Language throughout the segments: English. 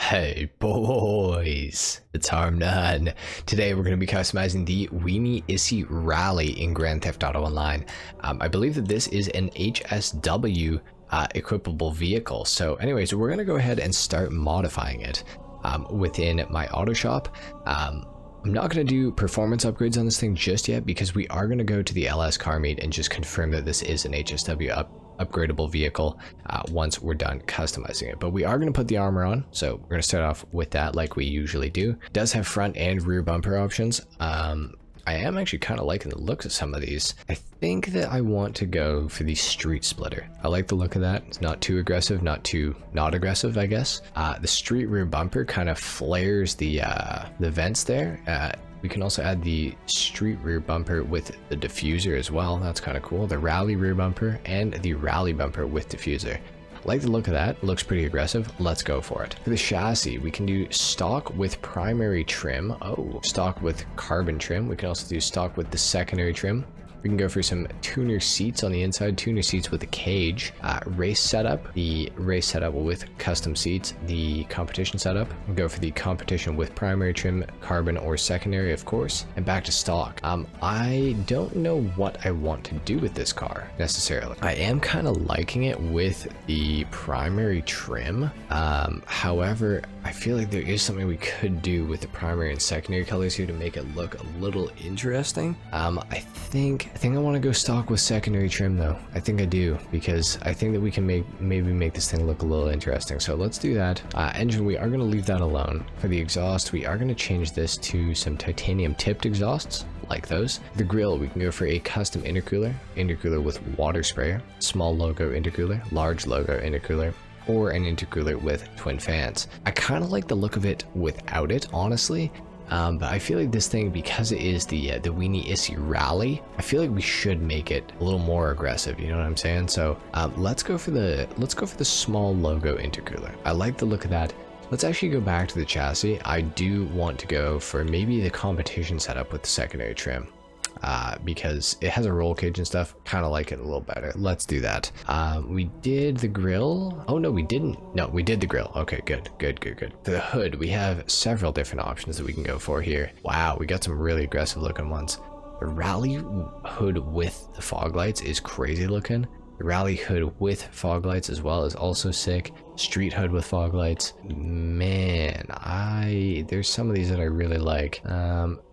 Hey boys, it's HarmNone. Today we're going to be customizing the Weeny Issi Rally in Grand Theft Auto Online. I believe that this is an HSW equipable vehicle. So anyways, we're going to go ahead and start modifying it within my auto shop. I'm not going to do performance upgrades on this thing just yet because we are going to go to the LS car meet and just confirm that this is an HSW upgradable vehicle once we're done customizing it. But we are going to put the armor on, so we're going to start off with that like we usually do. It does have front and rear bumper options. I am actually kind of liking the looks of some of these. I think that I want to go for the street splitter. I like the look of that. It's not too aggressive, not aggressive, I guess. The street rear bumper kind of flares the vents there. We can also add the street rear bumper with the diffuser as well. That's kind of cool. The rally rear bumper and the rally bumper with diffuser. Like the look of that. It looks pretty aggressive. Let's go for it. For the chassis, we can do stock with primary trim. Oh, stock with carbon trim. We can also do stock with the secondary trim. We can go for some tuner seats on the inside, tuner seats with a cage, race setup, the race setup with custom seats, the competition setup. We'll go for the competition with primary trim, carbon or secondary, of course, and back to stock. I don't know what I want to do with this car necessarily. I am kind of liking it with the primary trim. However, I feel like there is something we could do with the primary and secondary colors here to make it look a little interesting. I think I want to go stock with secondary trim though. I think I do, because I think that we can maybe make this thing look a little interesting. So let's do that. Engine, we are going to leave that alone. For the exhaust, we are going to change this to some titanium tipped exhausts like those. The grill, we can go for a custom intercooler with water sprayer, small logo intercooler, large logo intercooler, or an intercooler with twin fans. I kind of like the look of it without it, honestly. But I feel like this thing, because it is the Weeny Issi Rally, I feel like we should make it a little more aggressive. You know what I'm saying? So let's go for the small logo intercooler. I like the look of that. Let's actually go back to the chassis. I do want to go for maybe the competition setup with the secondary trim. Because it has a roll cage and stuff. Kind of like it a little better. Let's do that. We did the grill. Oh no, we didn't. No, we did the grill. Okay, good. For the hood, we have several different options that we can go for here. Wow, we got some really aggressive looking ones. The rally hood with the fog lights is crazy looking. The rally hood with fog lights as well is also sick. Street hood with fog lights. Man, there's some of these that I really like.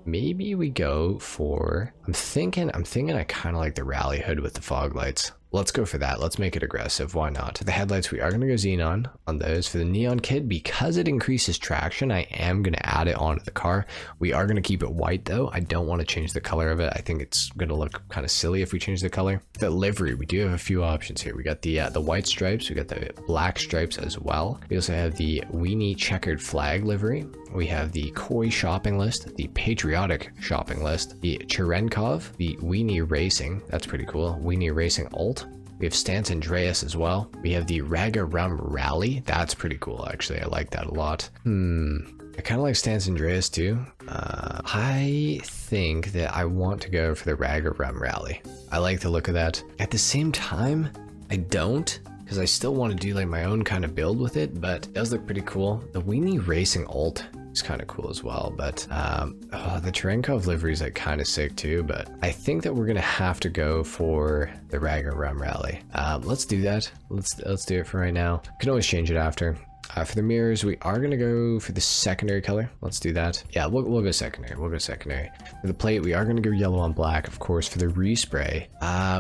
Maybe we go for, I'm thinking I kind of like the rally hood with the fog lights. Let's go for that. Let's make it aggressive. Why not? The headlights, we are going to go xenon on those. For the neon kit, because it increases traction, I am going to add it onto the car. We are going to keep it white though. I don't want to change the color of it. I think it's going to look kind of silly if we change the color. The livery, we do have a few options here. We got the white stripes. We got the black stripes as well. We also have the Weeny checkered flag livery. We have the Koi shopping list, the patriotic shopping list, the Cherenkov, the Weeny Racing. That's pretty cool. Weeny Racing Alt. We have Stance Andreas as well. We have the Raga Rum Rally. That's pretty cool, actually. I like that a lot. I kind of like Stance Andreas too. I think that I want to go for the Raga Rum Rally. I like the look of that. At the same time, I don't, because I still want to do like my own kind of build with it, but it does look pretty cool. The Weeny Racing Alt is kind of cool as well, but the Cherenkov livery is like kind of sick too, but I think that we're gonna have to go for the Raga Rum Rally. Let's do that. Let's do it for right now. Can always change it after. For the mirrors, we are gonna go for the secondary color. Let's do that. Yeah, we'll go secondary. For the plate, we are gonna go yellow on black, of course. For the respray,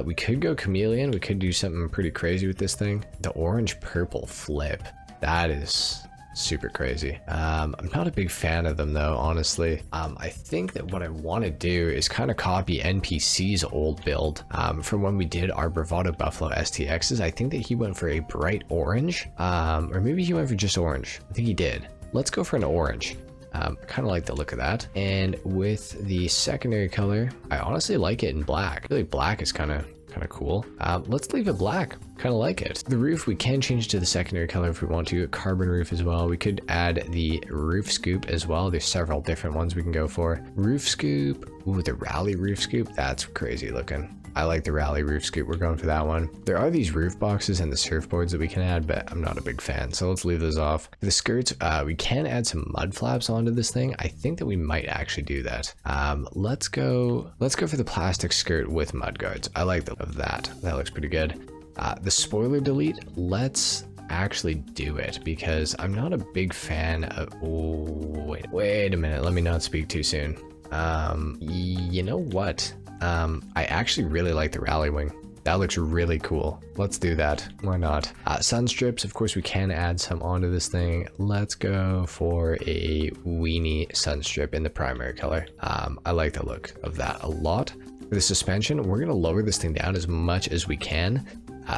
we could go chameleon. We could do something pretty crazy with this thing. The orange purple flip, that is super crazy. I'm not a big fan of them though, honestly. I think that what I want to do is kind of copy NPC's old build from when we did our Bravado Buffalo STXs. I think that he went for a bright orange, or maybe he went for just orange. I think he did. Let's go for an orange. Kind of like the look of that. And with the secondary color, I honestly like it in black. I feel like black is kind of cool. Let's leave it black. kind of like it. The roof, we can change to the secondary color if we want to. Carbon roof as well. We could add the roof scoop as well. There's several different ones we can go for. Roof scoop. Ooh, the rally roof scoop. That's crazy looking. I like the rally roof scoop. We're going for that one. There are these roof boxes and the surfboards that we can add, but I'm not a big fan, so let's leave those off. The skirts, we can add some mud flaps onto this thing. I think that we might actually do that. Let's go for the plastic skirt with mud guards. I like that. That looks pretty good. The spoiler delete, let's actually do it because I'm not a big fan of. Oh, wait a minute. Let me not speak too soon. You know what? I actually really like the rally wing. That looks really cool. Let's do that. Why not? Sun strips, of course, we can add some onto this thing. Let's go for a weenie sun strip in the primary color. I like the look of that a lot. For the suspension, we're going to lower this thing down as much as we can.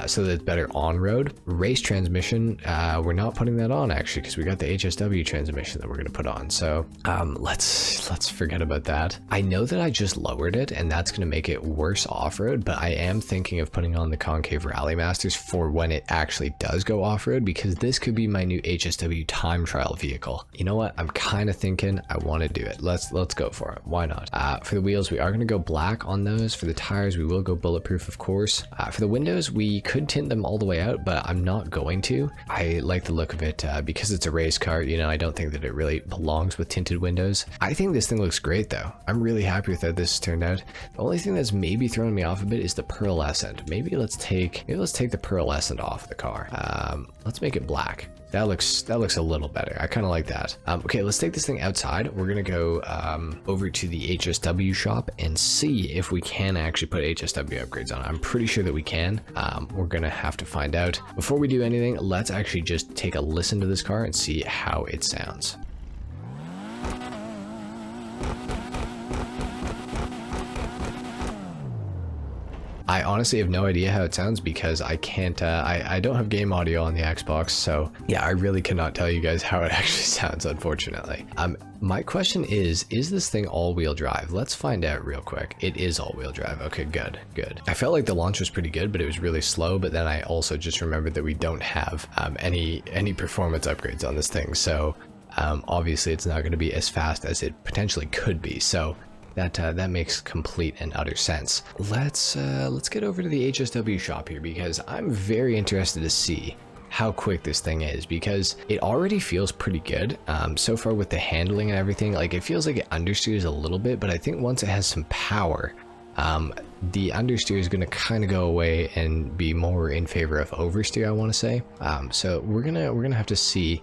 So that it's better on-road. Race transmission, we're not putting that on actually because we got the HSW transmission that we're going to put on. So let's forget about that. I know that I just lowered it and that's going to make it worse off-road, but I am thinking of putting on the concave Rally Masters for when it actually does go off-road because this could be my new HSW time trial vehicle. You know what? I'm kind of thinking I want to do it. Let's go for it. Why not? For the wheels, we are going to go black on those. For the tires, we will go bulletproof, of course. For the windows, we could tint them all the way out, but I'm not going to. I like the look of it because it's a race car. You know, I don't think that it really belongs with tinted windows. I think this thing looks great though. I'm really happy with how this has turned out. The only thing that's maybe throwing me off a bit is the pearlescent. Maybe let's take the pearlescent off the car. Let's make it black. That looks a little better. I kind of like that. Okay, let's take this thing outside. We're gonna go over to the HSW shop and see if we can actually put HSW upgrades on it. I'm pretty sure that we can. We're gonna have to find out. Before we do anything, let's actually just take a listen to this car and see how it sounds. I honestly have no idea how it sounds because I can't, I don't have game audio on the Xbox, so yeah, I really cannot tell you guys how it actually sounds, unfortunately. My question is this thing all-wheel drive? Let's find out real quick. It is all-wheel drive. Okay, good. I felt like the launch was pretty good, but it was really slow, but then I also just remembered that we don't have any performance upgrades on this thing, so obviously it's not going to be as fast as it potentially could be, so that makes complete and utter sense. Let's get over to the HSW shop here because I'm very interested to see how quick this thing is because it already feels pretty good so far with the handling and everything. Like it feels like it understeers a little bit, but I think once it has some power, the understeer is going to kind of go away and be more in favor of oversteer, I want to say. So we're gonna have to see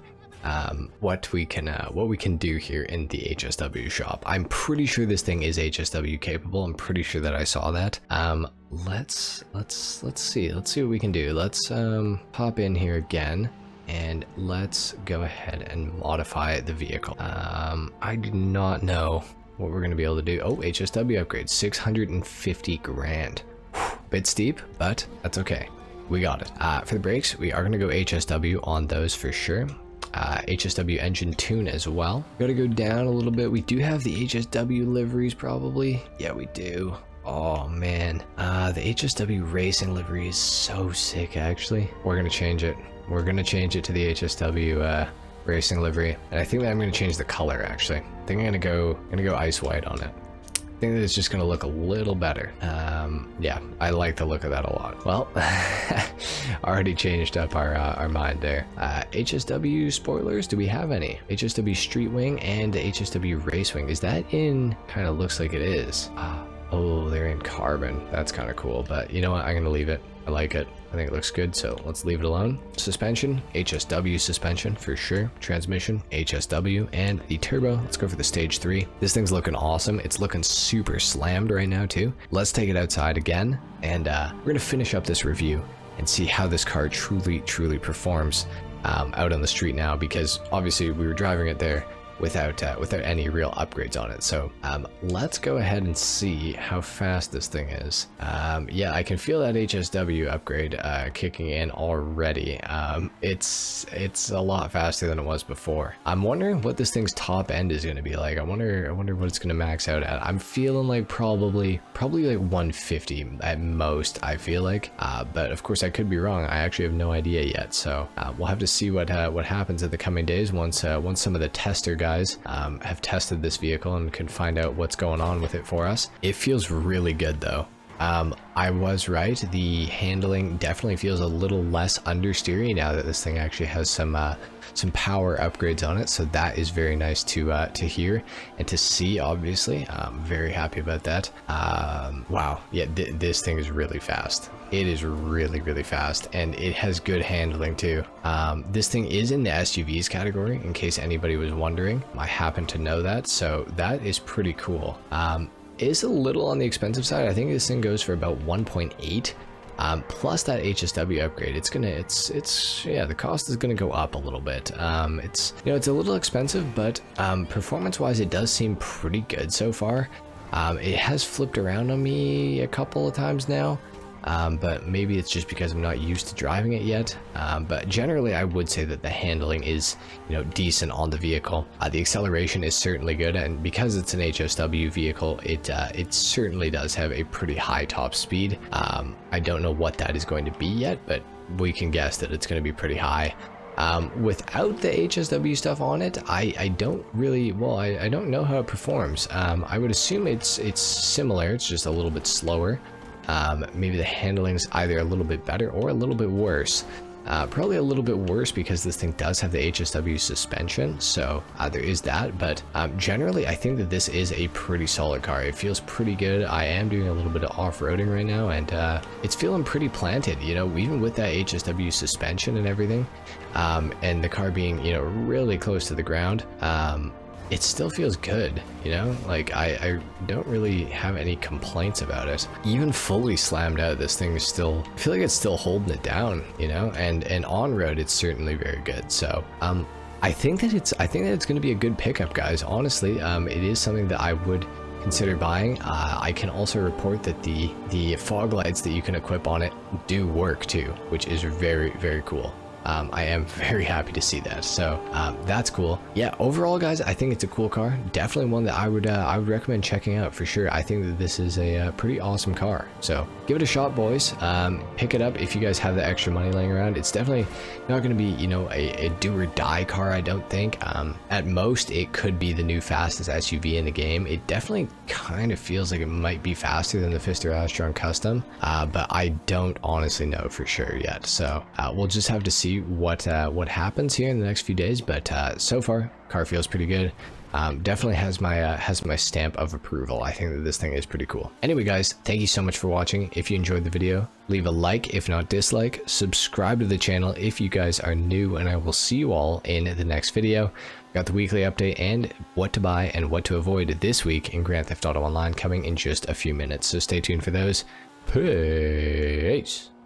what we can do here in the HSW shop. I'm pretty sure this thing is HSW capable. I'm pretty sure that I saw that. Let's see what we can do. Let's pop in here again and let's go ahead and modify the vehicle. I do not know what we're going to be able to do. Oh, HSW upgrade, 650 grand. Bit steep, but that's okay. We got it. For the brakes, we are going to go HSW on those for sure. HSW engine tune as well. Gotta go down a little bit. We do have the HSW liveries probably. Yeah, we do. Oh man, the HSW racing livery is so sick actually. We're gonna change it. We're gonna change it to the HSW racing livery, and I think that I'm gonna change the color actually. I think I'm gonna go ice white on it. I think that it's just gonna look a little better. Yeah, I like the look of that a lot. Well, already changed up our mind there. HSW spoilers, do we have any? HSW street wing and HSW race wing. Is that in? Kind of looks like it is. Oh, they're in carbon. That's kind of cool, but you know what? I'm gonna leave it. I like it. I think it looks good, so let's leave it alone. Suspension, HSW suspension for sure. Transmission, HSW, and the turbo. Let's go for the stage 3. This thing's looking awesome. It's looking super slammed right now too. Let's take it outside again, and we're gonna finish up this review and see how this car truly performs out on the street now, because obviously we were driving it there without any real upgrades on it. So let's go ahead and see how fast this thing is. Yeah, I can feel that HSW upgrade kicking in already. It's a lot faster than it was before. I'm wondering what this thing's top end is going to be like. I wonder what it's going to max out at. I'm feeling like probably like 150 at most, I feel like, but of course I could be wrong. I actually have no idea yet, so we'll have to see what happens in the coming days once some of the tester guys have tested this vehicle and can find out what's going on with it for us. It feels really good though. I was right. The handling definitely feels a little less understeery now that this thing actually has some power upgrades on it. So that is very nice to hear and to see. Obviously, I'm very happy about that. Wow, yeah, this thing is really fast. It is really, really fast, and it has good handling too. This thing is in the SUVs category, in case anybody was wondering. I happen to know that, so that is pretty cool. Is a little on the expensive side. I think this thing goes for about 1.8 plus that HSW upgrade. Yeah, the cost is gonna go up a little bit. It's a little expensive, but performance wise it does seem pretty good so far. It has flipped around on me a couple of times now, but maybe it's just because I'm not used to driving it yet. But generally I would say that the handling is decent on the vehicle. The acceleration is certainly good, and because it's an HSW vehicle, it certainly does have a pretty high top speed. I don't know what that is going to be yet, but we can guess that it's going to be pretty high. Without the HSW stuff on it, I don't really, well, I don't know how it performs. I would assume it's similar, it's just a little bit slower. Maybe the handling's either a little bit better or a little bit worse. Probably a little bit worse because this thing does have the HSW suspension, so there is that. But generally I think that this is a pretty solid car. It feels pretty good. I am doing a little bit of off-roading right now, and it's feeling pretty planted, even with that HSW suspension and everything, and the car being really close to the ground. It still feels good, like I don't really have any complaints about it. Even fully slammed out, this thing is still, I feel like it's still holding it down, and on road it's certainly very good. So I think that it's going to be a good pickup, guys. Honestly, it is something that I would consider buying. I can also report that the fog lights that you can equip on it do work too, which is very, very cool. I am very happy to see that, so that's cool. Yeah, overall guys, I think it's a cool car. Definitely one that I would recommend checking out for sure. I think that this is a pretty awesome car, so give it a shot, boys. Pick it up if you guys have the extra money laying around. It's definitely not going to be a do or die car, I don't think. At most it could be the new fastest SUV in the game. It definitely kind of feels like it might be faster than the Fister Astron Custom, but I don't honestly know for sure yet, so we'll just have to see what happens here in the next few days. But so far, car feels pretty good. Definitely has my stamp of approval. I think that this thing is pretty cool. Anyway guys, thank you so much for watching. If you enjoyed the video, leave a like if not dislike, subscribe to the channel if you guys are new, and I will see you all in the next video. Got the weekly update and what to buy and what to avoid this week in Grand Theft Auto Online coming in just a few minutes, so stay tuned for those. Peace.